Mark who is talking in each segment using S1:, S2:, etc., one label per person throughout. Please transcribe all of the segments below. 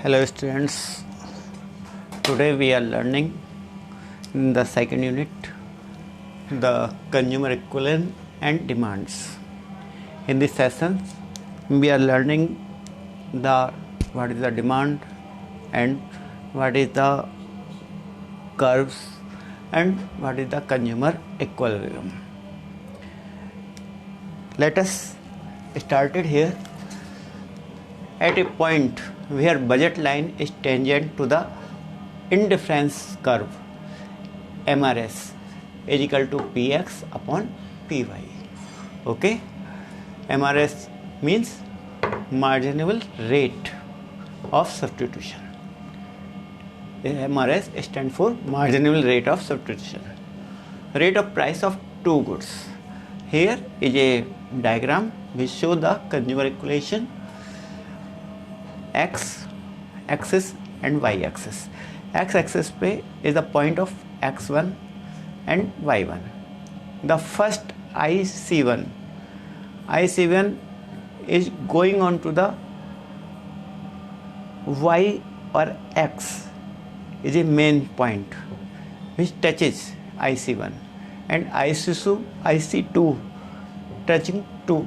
S1: Hello students, today we are learning in the second unit the consumer equivalent and demands. In this session we are learning what is the demand and what is the curves and what is the consumer equilibrium. Let us start it here at a point where budget line is tangent to the indifference curve MRS is equal to Px upon Py. Okay, MRS means marginal rate of substitution. MRS stands for marginal rate of substitution. Rate of price of two goods. Here is a diagram which shows the consumer equation x axis and y axis. X axis पे is the point of x1 and y1. The first IC1 is going on to the y or x is a main point which touches IC1 and IC2 touching 2.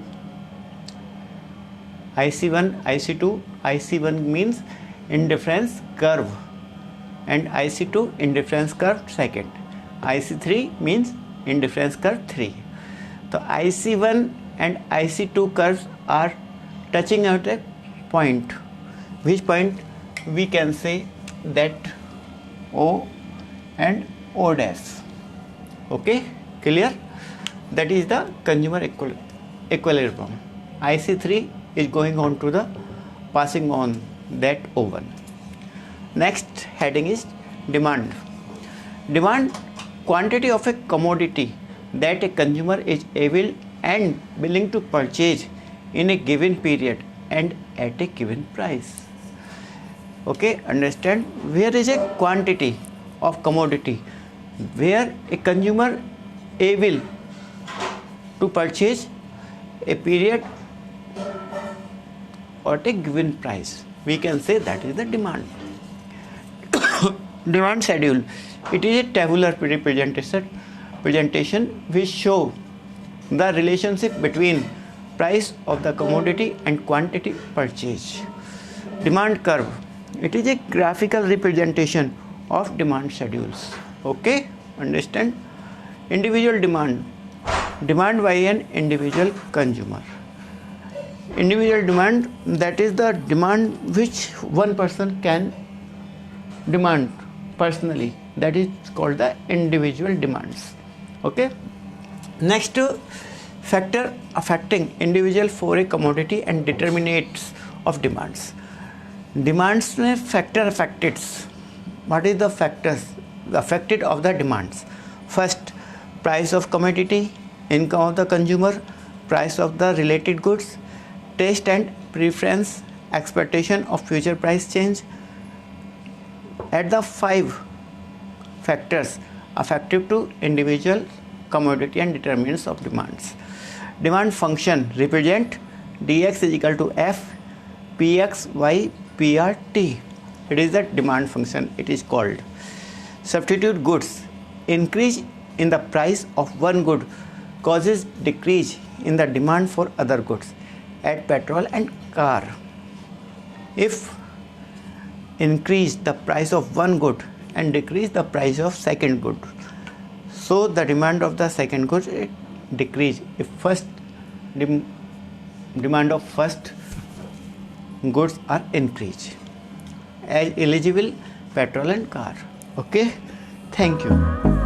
S1: IC1, IC2, IC1 means indifference curve and IC2 indifference curve second. IC3 means indifference curve 3. So IC1 and IC2 curves are touching at a point. Which point? We can say that O and O dash. Okay, clear? That is the consumer equilibrium. IC3 is going on to the passing on that O1. Next heading is demand. Demand, quantity of a commodity that a consumer is able and willing to purchase in a given period and at a given price. Okay, understand? Where is a quantity of commodity where a consumer able to purchase a period at a given price, we can say that is the demand. Demand schedule, it is a tabular presentation which show the relationship between price of the commodity and quantity purchased. Demand curve, it is a graphical representation of demand schedules. Okay, understand? Individual demand by an individual consumer. Individual demand, that is the demand which one person can demand personally, that is called the individual demands. Okay, next factor affecting individual for a commodity and determinants of demands. Demands में factor affected. What is the factors affected of the demands? First, price of commodity, income of the consumer, price of the related goods, taste and preference, expectation of future price change. At the 5 factors affected to individual commodity and determinants of demands. Demand function represent dx is equal to f px y pr t. It is the demand function, it is called. Substitute goods, increase in the price of one good causes decrease in the demand for other goods at petrol and car. If increase the price of one good and decrease the price of second good, so the demand of the second good decrease if first demand of first goods are increased as eligible petrol and car. Okay, thank you.